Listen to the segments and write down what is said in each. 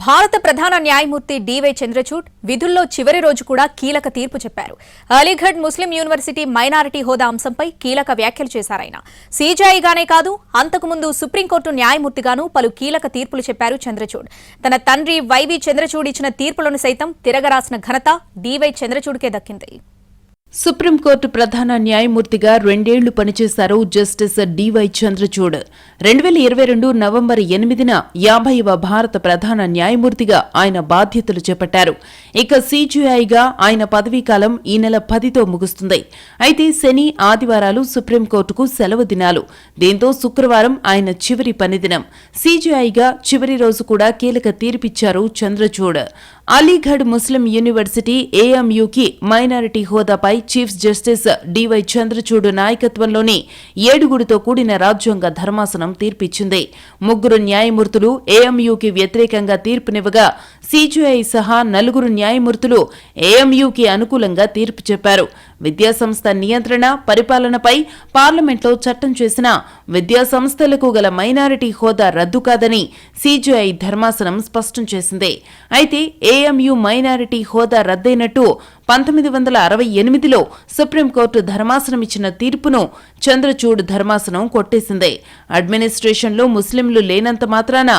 భారత ప్రధాన న్యాయమూర్తి డివై చంద్రచూడ్ విధుల్లో చివరి రోజు కూడా కీలక తీర్పు చెప్పారు. అలీగఢ్ ముస్లిం యూనివర్సిటీ మైనారిటీ హోదా అంశంపై కీలక వ్యాఖ్యలు చేశారాయన. సీజేఐగానే కాదు, అంతకుముందు సుప్రీంకోర్టు న్యాయమూర్తిగానూ పలు కీలక తీర్పులు చెప్పారు చంద్రచూడ్. తన తండ్రి వైవి చంద్రచూడ్ ఇచ్చిన తీర్పులను సైతం తిరగరాసిన ఘనత డివై చంద్రచూడ్కే దక్కింది. సుప్రీంకోర్టు ప్రధాన న్యాయమూర్తిగా 2 ఏళ్లు పనిచేశారు జస్టిస్ డివై చంద్రచూడ్. 2022 నవంబర్ 8న 50వ భారత ప్రధాన న్యాయమూర్తిగా ఆయన బాధ్యతలు చేపట్టారు. ఇక సీజేఐగా ఆయన పదవీకాలం ఈ నెల 10తో ముగుస్తుంది. అయితే శని, ఆదివారాలు సుప్రీంకోర్టుకు సెలవు దినాలు. దీంతో శుక్రవారం ఆయన చివరి పనిదినం. సీజేఐగా చివరి రోజు కూడా కీలక తీర్పిచ్చారు చంద్రచూడ్. అలీగఢ్ ముస్లిం యూనివర్సిటీ ఏఎంయూకి మైనారిటీ హోదాపై చీఫ్ జస్టిస్ డివై చంద్రచూడ్ నాయకత్వంలోని 7గురితో కూడిన రాజ్యాంగ ధర్మాసనం తీర్పిచ్చింది. 3 న్యాయమూర్తులు ఏఎంయూకి వ్యతిరేకంగా తీర్పునివ్వగా సీజేఐ సహా 4 న్యాయమూర్తులు ఏఎంయూకి అనుకూలంగా తీర్పు చెప్పారు. విద్యాసంస్థ నియంత్రణ, పరిపాలనపై పార్లమెంట్లో చట్టం చేసిన విద్యాసంస్థలకు గల మైనారిటీ హోదా రద్దు కాదని సీజేఐ ధర్మాసనం స్పష్టం చేసింది. అయితే ఏఎంయూ మైనారిటీ హోదా రద్దయినట్టు 1968లో సుప్రీంకోర్టు ధర్మాసనం ఇచ్చిన తీర్పును చంద్రచూడ్ ధర్మాసనం కొట్టేసింది. అడ్మినిస్ట్రేషన్లో ముస్లింలు లేనంత మాత్రాన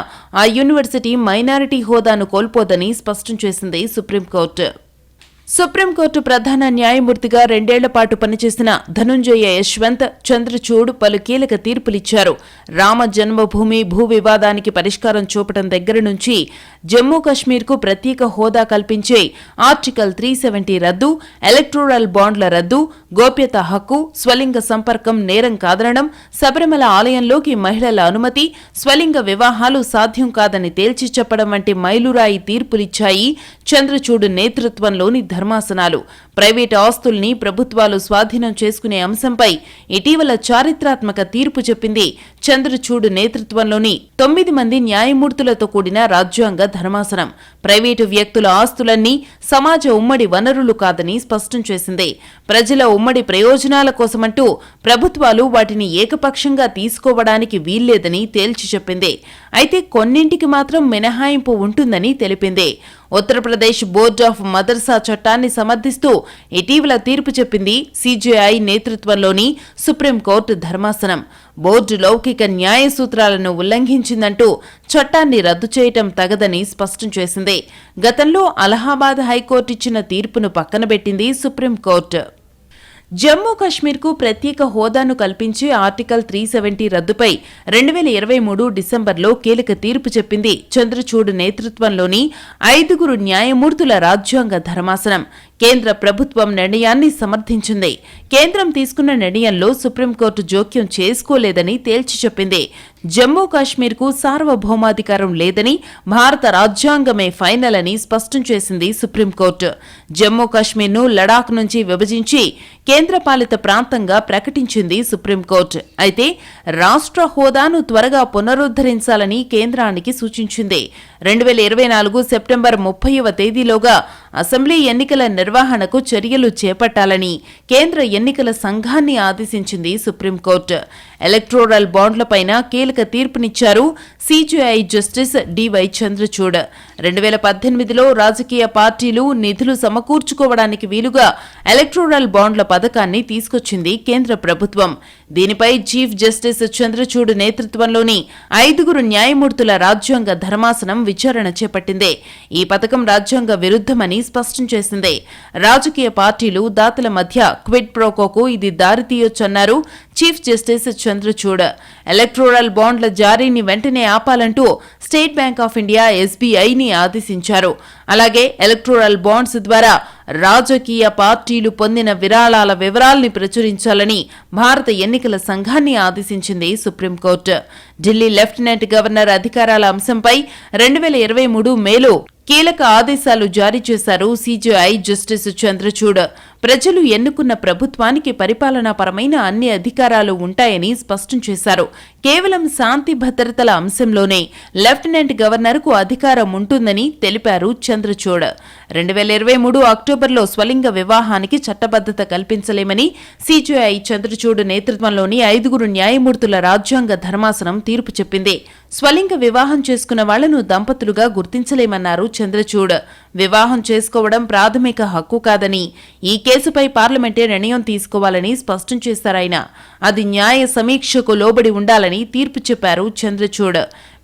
ఆ యూనివర్సిటీ మైనారిటీ హోదాను కోల్పోదని స్పష్టం చేసింది సుప్రీంకోర్టు. సుప్రీంకోర్టు ప్రధాన న్యాయమూర్తిగా 2 ఏళ్ల పాటు పనిచేసిన ధనుంజయ యశ్వంత్ చంద్రచూడ్ పలు కీలక తీర్పులిచ్చారు. రామ జన్మభూమి భూ వివాదానికి పరిష్కారం చూపడం దగ్గర నుంచి జమ్మూ కశ్మీర్కు ప్రత్యేక హోదా కల్పించే ఆర్టికల్ 370 రద్దు, ఎలక్టోరల్ బాండ్ల రద్దు, గోప్యత హక్కు, స్వలింగ సంపర్కం నేరం కాదనడం, శబరిమల ఆలయంలోకి మహిళల అనుమతి, స్వలింగ వివాహాలు సాధ్యం కాదని తేల్చి చెప్పడం వంటి మైలురాయి తీర్పులిచ్చాయి చంద్రచూడ్ నేతృత్వంలోని ధర్మాసనాలు. ప్రైవేటు ఆస్తుల్ని ప్రభుత్వాలు స్వాధీనం చేసుకునే అంశంపై ఇటీవల చారిత్రాత్మక తీర్పు చెప్పింది చంద్రచూడ్ నేతృత్వంలోని 9 మంది న్యాయమూర్తులతో కూడిన రాజ్యాంగ ధర్మాసనం. ప్రైవేటు వ్యక్తుల ఆస్తులన్నీ సమాజ ఉమ్మడి వనరులు కాదని స్పష్టం చేసింది. ప్రజల ఉమ్మడి ప్రయోజనాల కోసమంటూ ప్రభుత్వాలు వాటిని ఏకపక్షంగా తీసుకోవడానికి వీల్లేదని తేల్చి చెప్పింది. అయితే కొన్నింటికి మాత్రం మినహాయింపు ఉంటుందని తెలిపింది. ఉత్తరప్రదేశ్ బోర్డ్ ఆఫ్ మదర్సా చట్టాన్ని సమర్థిస్తూ ఇటీవల తీర్పు చెప్పింది సీజేఐ నేతృత్వంలోని సుప్రీంకోర్టు ధర్మాసనం. బోర్డు లౌకిక న్యాయ సూత్రాలను ఉల్లంఘించిందంటూ చట్టాన్ని రద్దు చేయటం తగదని స్పష్టం చేసింది. గతంలో అలహాబాద్ హైకోర్టు ఇచ్చిన తీర్పును పక్కనబెట్టింది సుప్రీంకోర్టు. జమ్మూ కశ్మీర్కు ప్రత్యేక హోదాను కల్పించే ఆర్టికల్ 370 రద్దుపై 2023 డిసెంబర్లో కీలక తీర్పు చెప్పింది చంద్రచూడ్ నేతృత్వంలోని 5 న్యాయమూర్తుల రాజ్యాంగ ధర్మాసనం. కేంద్ర ప్రభుత్వం నిర్ణయాన్ని సమర్థించింది. కేంద్రం తీసుకున్న నిర్ణయంలో సుప్రీంకోర్టు జోక్యం చేసుకోలేదని తేల్చి చెప్పింది. జమ్మూ కాశ్మీర్కు సార్వభౌమాధికారం లేదని, భారత రాజ్యాంగమే ఫైనల్ అని స్పష్టం చేసింది సుప్రీంకోర్టు. జమ్మూ కాశ్మీర్ను లడాక్ నుంచి విభజించి కేంద్రపాలిత ప్రాంతంగా ప్రకటించింది సుప్రీంకోర్టు. అయితే రాష్ట్ర హోదాను త్వరగా పునరుద్ధరించాలని కేంద్రానికి సూచించింది. 2024 సెప్టెంబర్ 30వ తేదీలోగా అసెంబ్లీ ఎన్నికల నిర్వహణకు చర్యలు చేపట్టాలని కేంద్ర ఎన్నికల సంఘాన్ని ఆదేశించింది సుప్రీంకోర్టు. ఎలక్టోరల్ బాండ్లపైన కీలక తీర్పునిచ్చారు సీజేఐ జస్టిస్ డివై చంద్రచూడ్. 2018లో రాజకీయ పార్టీలు నిధులు సమకూర్చుకోవడానికి వీలుగా ఎలక్టోరల్ బాండ్ల పథకాన్ని తీసుకొచ్చింది కేంద్ర ప్రభుత్వం. దీనిపై చీఫ్ జస్టిస్ చంద్రచూడ్ నేతృత్వంలోని 5 న్యాయమూర్తుల రాజ్యాంగ ధర్మాసనం విచారణ చేపట్టింది. ఈ పథకం రాజ్యాంగ విరుద్ధమని స్పష్టం చేసింది. రాజకీయ పార్టీలు, దాతల మధ్య క్విడ్ ప్రోకోకు ఇది దారితీయొచ్చన్నారు చీఫ్ జస్టిస్ చంద్రచూడ్. ఎలక్టోరల్ బాండ్ల జారీని వెంటనే ఆపాలంటూ స్టేట్ బ్యాంక్ ఆఫ్ ఇండియా ఎస్బీఐని ఆదేశించారు. అలాగే ఎలక్టోరల్ బాండ్స్ ద్వారా రాజకీయ పార్టీలు పొందిన విరాళాల వివరాల్ని ప్రచురించాలని భారత ఎన్నికల సంఘాన్ని ఆదేశించింది సుప్రీంకోర్టు. ఢిల్లీ లెఫ్టినెంట్ గవర్నర్ అధికారాల అంశంపై 2023 మేలో కీలక ఆదేశాలు జారీ చేశారు సీజేఐ జస్టిస్ చంద్రచూడ్. ప్రజలు ఎన్నుకున్న ప్రభుత్వానికి పరిపాలనాపరమైన అన్ని అధికారాలు ఉంటాయని స్పష్టం చేశారు. కేవలం శాంతి భద్రతల అంశంలోనే లెఫ్టినెంట్ గవర్నర్కు అధికారం ఉంటుందని తెలిపారు చంద్రచూడ్. 2023 అక్టోబర్లో స్వలింగ వివాహానికి చట్టబద్ధత కల్పించలేమని సీజేఐ చంద్రచూడ్ నేతృత్వంలోని 5 న్యాయమూర్తుల రాజ్యాంగ ధర్మాసనం తీర్పు చెప్పింది. స్వలింగ వివాహం చేసుకున్న వాళ్లను దంపతులుగా గుర్తించలేమన్నారు చంద్రచూడ్. వివాహం చేసుకోవడం ప్రాథమిక హక్కు కాదని, ఈ కేసుపై పార్లమెంటే నిర్ణయం తీసుకోవాలని స్పష్టం చేశారాయన. అది న్యాయ సమీక్షకు లోబడి ఉండాలని తీర్పు చెప్పారు చంద్రచూడ్.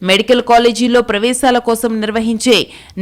మెడికల్ కాలేజీల్లో ప్రవేశాల కోసం నిర్వహించే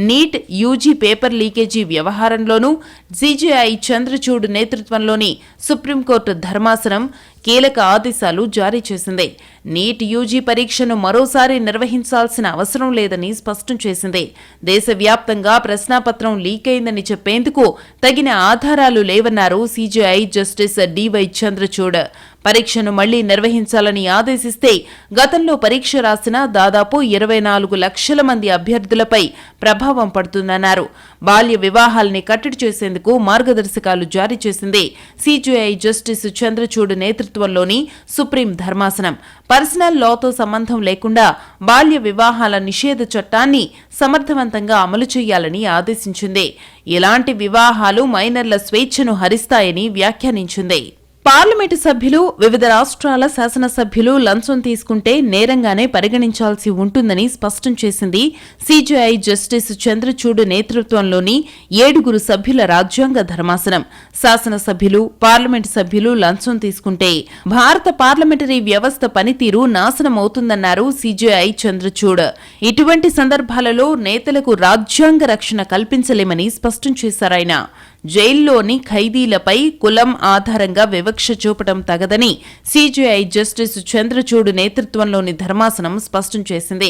నీట్ యూజీ పేపర్ లీకేజీ వ్యవహారంలోనూ సీజేఐ చంద్రచూడ్ నేతృత్వంలోని సుప్రీంకోర్టు ధర్మాసనం కీలక ఆదేశాలు జారీ చేసింది. నీట్ యూజీ పరీక్షను మరోసారి నిర్వహించాల్సిన అవసరం లేదని స్పష్టం చేసింది. దేశవ్యాప్తంగా ప్రశ్నాపత్రం లీక్ అయిందని చెప్పేందుకు తగిన ఆధారాలు లేవన్నారు సీజేఐ జస్టిస్ డివై చంద్రచూడ్. పరీక్షను మళ్లీ నిర్వహించాలని ఆదేశిస్తే గతంలో పరీక్ష రాసిన దాదాపు 24 లక్షల మంది అభ్యర్థులపై ప్రభావం పడుతుందన్నారు. బాల్య వివాహాల్ని కట్టడి చేసేందుకు మార్గదర్శకాలు జారీ చేసింది సీజేఐ జస్టిస్ చంద్రచూడ్ నేతృత్వంలోని సుప్రీం ధర్మాసనం. పర్సనల్ లాతో సంబంధం లేకుండా బాల్య వివాహాల నిషేధ చట్టాన్ని సమర్థవంతంగా అమలు చేయాలని ఆదేశించింది. ఇలాంటి వివాహాలు మైనర్ల స్వేచ్ఛను హరిస్తాయని వ్యాఖ్యానించింది. పార్లమెంటు సభ్యులు, వివిధ రాష్ట్రాల శాసనసభ్యులు లంచం తీసుకుంటే నేరంగానే పరిగణించాల్సి ఉంటుందని స్పష్టం చేసింది సీజేఐ జస్టిస్ చంద్రచూడ్ నేతృత్వంలోని 7 సభ్యుల రాజ్యాంగ ధర్మాసనం. శాసనసభ్యులు, పార్లమెంటు సభ్యులు లంచం తీసుకుంటే భారత పార్లమెంటరీ వ్యవస్థ పనితీరు నాశనమవుతుందన్నారు సీజేఐ చంద్రచూడ్. ఇటువంటి సందర్భాలలో నేతలకు రాజ్యాంగ రక్షణ కల్పించలేమని స్పష్టం చేశారాయన. జైల్లోని ఖైదీలపై కులం ఆధారంగా వివక్ష చూపటం తగదని సీజేఐ జస్టిస్ చంద్రచూడ్ నేతృత్వంలోని ధర్మాసనం స్పష్టం చేసింది.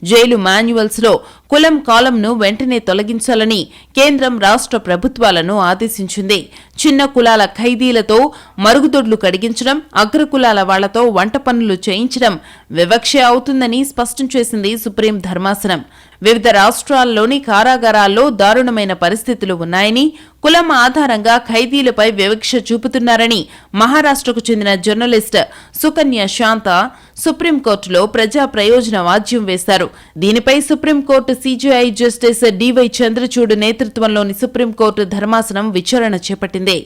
జైలు మాన్యువల్స్ లో కులం కాలంను వెంటనే తొలగించాలని కేంద్రం రాష్ట్ర ప్రభుత్వాలను ఆదేశించింది. చిన్న కులాల ఖైదీలతో మరుగుదొడ్లు కడిగించడం, అగ్రకులాల వాళ్లతో వంట పనులు చేయించడం వివక్ష అవుతుందని స్పష్టం చేసింది సుప్రీం ధర్మాసనం. వివిధ రాష్ట్రాల్లోని కారాగారాల్లో దారుణమైన పరిస్థితులు ఉన్నాయని, కులం ఆధారంగా ఖైదీలపై వివక్ష చూపుతున్నారని మహారాష్ట్రకు చెందిన జర్నలిస్ట్ సుకన్య శాంత సుప్రీంకోర్టులో ప్రజా ప్రయోజన వాద్యం వేశారు. దీనిపై Supreme Court CJI Justice DY Chandrachud నేతృత్వంలోని సుప్రీంకోర్టు ధర్మాసనం విచారణ చేపట్టింది.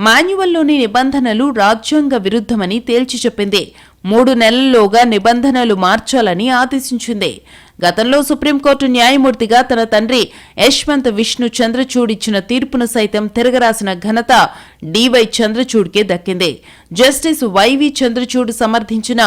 మాన్యువల్లోని నిబంధనలు రాజ్యాంగ విరుద్ధమని తేల్చి చెప్పింది. 3 నెలల్లోగా నిబంధనలు మార్చాలని ఆదేశించింది. గతంలో సుప్రీంకోర్టు న్యాయమూర్తిగా తన తండ్రి యశ్వంత్ విష్ణు చంద్రచూడ్ ఇచ్చిన తీర్పును సైతం తిరగరాసిన ఘనత డివై చంద్రచూడ్కే దక్కింది. జస్టిస్ వైవి చంద్రచూడ్ సమర్థించిన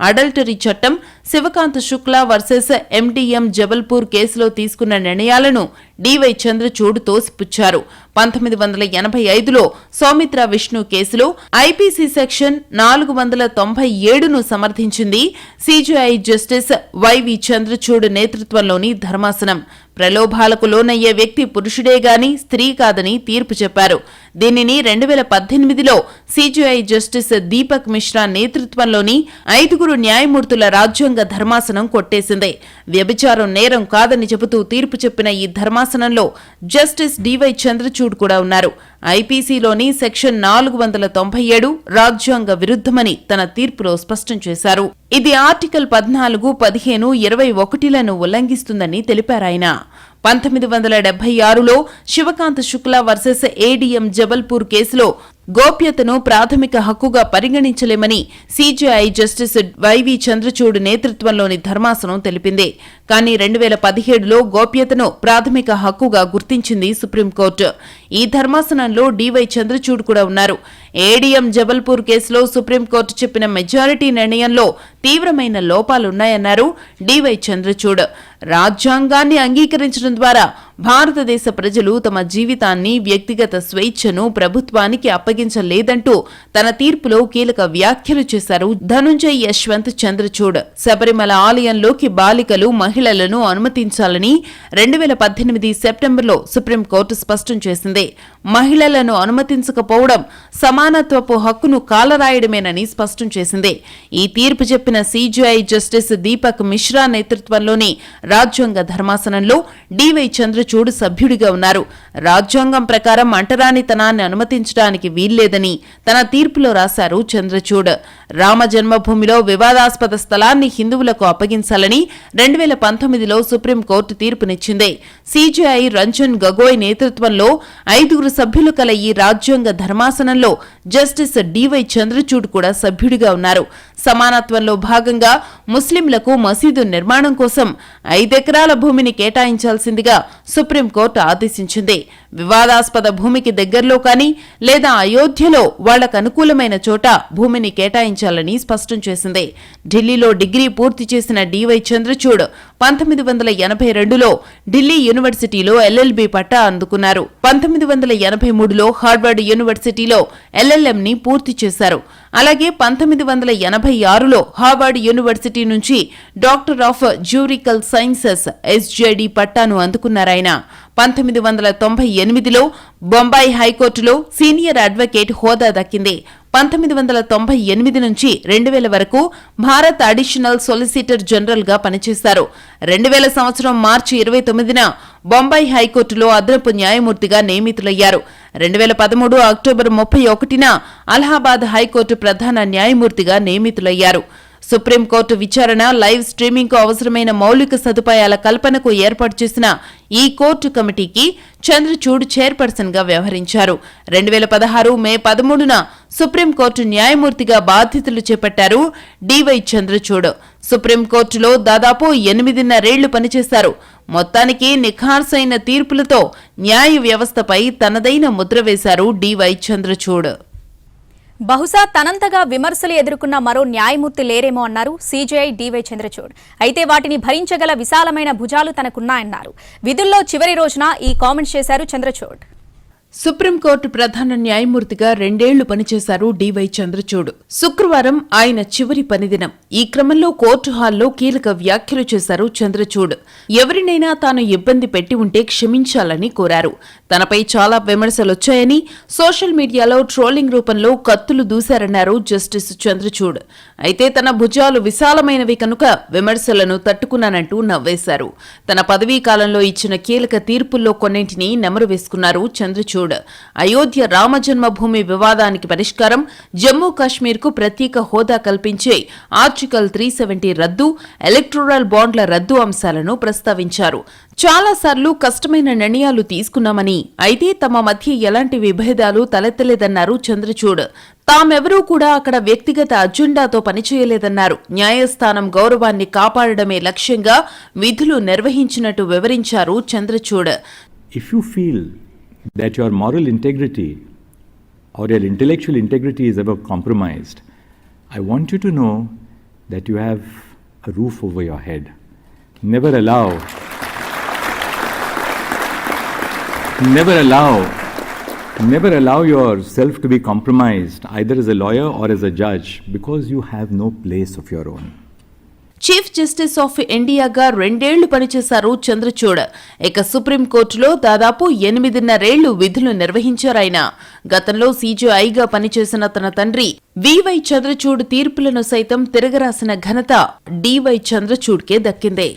అడల్టరీ చట్టం, శివకాంత్ శుక్లా వర్సెస్ ఎండిఎం జబల్పూర్ కేసులో తీసుకున్న నిర్ణయాలను డివై చంద్రచూడ్ తోసిపుచ్చారు. 1985లో సౌమిత్ర విష్ణు కేసులో ఐపీసీ సెక్షన్ 497ను సమర్థించింది సీజేఐ జస్టిస్ వైవి చంద్రచూడ్ నేతృత్వంలోని ధర్మాసనం. ప్రలోభాలకు లోనయ్యే వ్యక్తి పురుషుడే గాని స్త్రీ కాదని తీర్పు చెప్పారు. దీనిని 2018లో సీజేఐ జస్టిస్ దీపక్ మిశ్రా నేతృత్వంలోని 5 న్యాయమూర్తుల రాజ్యాంగ ధర్మాసనం కొట్టేసింది. వ్యభిచారం నేరం కాదని చెబుతూ తీర్పు చెప్పిన ఈ ధర్మాసనంలో జస్టిస్ డివై చంద్రచూడ్ కూడా ఉన్నారు. ఐపీసీలోని సెక్షన్ 497 రాజ్యాంగ విరుద్ధమని తన తీర్పులో స్పష్టం చేశారు. ఇది ఆర్టికల్ 14, 15, 21లను ఉల్లంఘిస్తుందని తెలిపారాయన. 1976లో శివకాంత్ శుక్లా వర్సెస్ ఏడీఎం జబల్పూర్ కేసులో గోప్యతను ప్రాథమిక హక్కుగా పరిగణించలేమని సీజేఐ జస్టిస్ వైవి చంద్రచూడ్ నేతృత్వంలోని ధర్మాసనం తెలిపింది. కానీ 2017లో గోప్యతను ప్రాథమిక హక్కుగా గుర్తించింది సుప్రీంకోర్టు. ఈ ధర్మాసనంలో డివై చంద్రచూడ్ కూడా ఉన్నారు. ఏడీఎం జబల్పూర్ కేసులో సుప్రీంకోర్టు చెప్పిన మెజారిటీ నిర్ణయంలో తీవ్రమైన లోపాలున్నాయన్నారు డివై చంద్రచూడ్. రాజ్యాంగాన్ని అంగీకరించడం ద్వారా భారతదేశ ప్రజలు తమ జీవితాన్ని, వ్యక్తిగత స్వేచ్ఛను ప్రభుత్వానికి అప్పగించలేదంటూ తన తీర్పులో కీలక వ్యాఖ్యలు చేశారు ధనుంజయ్ యశ్వంత్ చంద్రచూడ్. శబరిమల ఆలయంలోకి బాలికలు, మహిళలను అనుమతించాలని 2018 సెప్టెంబర్లో సుప్రీంకోర్టు స్పష్టం చేసింది. మహిళలను అనుమతించకపోవడం సమానత్వపు హక్కును కాలరాయడమేనని స్పష్టం చేసింది. ఈ తీర్పు చెప్పిన సీజేఐ జస్టిస్ దీపక్ మిశ్రా నేతృత్వంలోని రాజ్యాంగ ధర్మాసనంలో డివై చంద్రచూడ్ చంద్రచూడ్ సభ్యుడిగా ఉన్నారు. రాజ్యాంగం ప్రకారం అంటరానితనాన్ని అనుమతించడానికి వీల్లేదని తన తీర్పులో రాశారు చంద్రచూడ్. రామ జన్మభూమిలో వివాదాస్పద స్థలాన్ని హిందువులకు అప్పగించాలని 2019లో సుప్రీంకోర్టు తీర్పునిచ్చింది. సీజేఐ రంజన్ గొగోయ్ నేతృత్వంలో 5 సభ్యులు కల ఈ రాజ్యాంగ ధర్మాసనంలో జస్టిస్ డివై చంద్రచూడ్ కూడా సభ్యుడిగా ఉన్నారు. సమానత్వంలో భాగంగా ముస్లింలకు మసీదు నిర్మాణం కోసం 5 ఎకరాల భూమిని కేటాయించాల్సిందిగా సుప్రీంకోర్టు ఆదేశించింది. వివాదాస్పద భూమికి దగ్గరలో కానీ లేదా అయోధ్యలో వాళ్లకు అనుకూలమైన చోట భూమిని కేటాయించాలని స్పష్టం చేసింది. ఢిల్లీలో డిగ్రీ పూర్తి చేసిన డివై చంద్రచూడ్ 1982లో ఢిల్లీ యూనివర్సిటీలో ఎల్ఎల్బీ పట్టా అందుకున్నారు. 1983లో హార్వర్డ్ యూనివర్సిటీలో ఎల్ఎల్ఎంని పూర్తి చేశారు. అలాగే 1986లో హార్వర్డ్ యూనివర్సిటీ నుంచి డాక్టర్ ఆఫ్ జ్యూరికల్ సైన్సెస్ ఎస్జేడి పట్టాను అందుకున్నారాయన. 1998లో బొంబాయి హైకోర్టులో సీనియర్ అడ్వకేట్ హోదా దక్కింది. 1998 నుంచి 2000 వరకు భారత్ అడిషనల్ సొలిసిటర్ జనరల్ గా పనిచేశారు. 2000 సంవత్సరం మార్చి 29న బొంబాయి హైకోర్టులో అదనపు న్యాయమూర్తిగా నియమితులయ్యారు. 2013 అక్టోబర్ 31న అలహాబాద్ హైకోర్టు ప్రధాన న్యాయమూర్తిగా నియమితులయ్యారు. సుప్రీంకోర్టు విచారణ లైవ్ స్ట్రీమింగ్ కు అవసరమైన మౌలిక సదుపాయాల కల్పనకు ఏర్పాటు చేసిన ఈ కోర్టు కమిటీకి చంద్రచూడ్ చైర్పర్సన్ గా వ్యవహరించారు. 2016 మే 13న సుప్రీంకోర్టు న్యాయమూర్తిగా బాధ్యతలు చేపట్టారు డివై చంద్రచూడ్. సుప్రీంకోర్టులో దాదాపు 8.5 ఏళ్లు పనిచేశారు. మొత్తానికి నిఖార్సైన తీర్పులతో న్యాయ వ్యవస్థపై తనదైన ముద్ర వేశారు డివై చంద్రచూడ్. బహుశా తనంతగా విమర్శలు ఎదుర్కొన్న మరో న్యాయమూర్తి లేరేమో అన్నారు సీజేఐ డివై చంద్రచూడ్. అయితే వాటిని భరించగల విశాలమైన భుజాలు తనకున్నాయన్నారు. విధుల్లో చివరి రోజున ఈ కామెంట్స్ చేశారు చంద్రచూడ్. సుప్రీంకోర్టు ప్రధాన న్యాయమూర్తిగా 2 ఏళ్లు పనిచేశారు డివై చంద్రచూడ్. శుక్రవారం ఆయన చివరి పనిదినం. ఈ క్రమంలో కోర్టు హాల్లో కీలక వ్యాఖ్యలు చేశారు చంద్రచూడ్. ఎవరినైనా తాను ఇబ్బంది పెట్టి ఉంటే క్షమించాలని కోరారు. తనపై చాలా విమర్శలొచ్చాయని, సోషల్ మీడియాలో ట్రోలింగ్ రూపంలో కత్తులు దూశారన్నారు జస్టిస్ చంద్రచూడ్. అయితే తన భుజాలు విశాలమైనవి కనుక విమర్శలను తట్టుకున్నానంటూ నవ్వేశారు. తన పదవీ కాలంలో ఇచ్చిన కీలక తీర్పుల్లో కొన్నింటిని నెమరు వేసుకున్నారు చంద్రచూడ్. అయోధ్య రామజన్మభూమి వివాదానికి పరిష్కారం, జమ్మూ కాశ్మీర్కు ప్రత్యేక హోదా కల్పించే ఆర్టికల్ 370 రద్దు, ఎలక్టోరల్ బాండ్ల రద్దు అంశాలను ప్రస్తావించారు. చాలాసార్లు కష్టమైన నిర్ణయాలు తీసుకున్నామని, అయితే తమ మధ్య ఎలాంటి విభేదాలు తలెత్తలేదన్నారు చంద్రచూడ్. తామెవరూ కూడా అక్కడ వ్యక్తిగత అజెండాతో పనిచేయలేదన్నారు. న్యాయస్థానం గౌరవాన్ని కాపాడడమే లక్ష్యంగా విధులు నిర్వహించినట్టు వివరించారు Chandrachud. If you feel that your moral integrity or your intellectual integrity is ever compromised, I want you to know that you have a roof over your head. Never allow yourself to be compromised either as a lawyer or as a judge because you have no place of your own. Chief justice of ఇండియాగా 2 ఏళ్లు పనిచేశారు చంద్రచూడ్. ఇక సుప్రీంకోర్టులో దాదాపు 8.5 ఏళ్లు విధులు నిర్వహించారాయన. గతంలో సీజేఐగా పనిచేసిన తన తండ్రి వివై చంద్రచూడ్ తీర్పులను సైతం తిరగరాసిన ఘనత డివై చంద్రచూడ్కే దక్కిందే.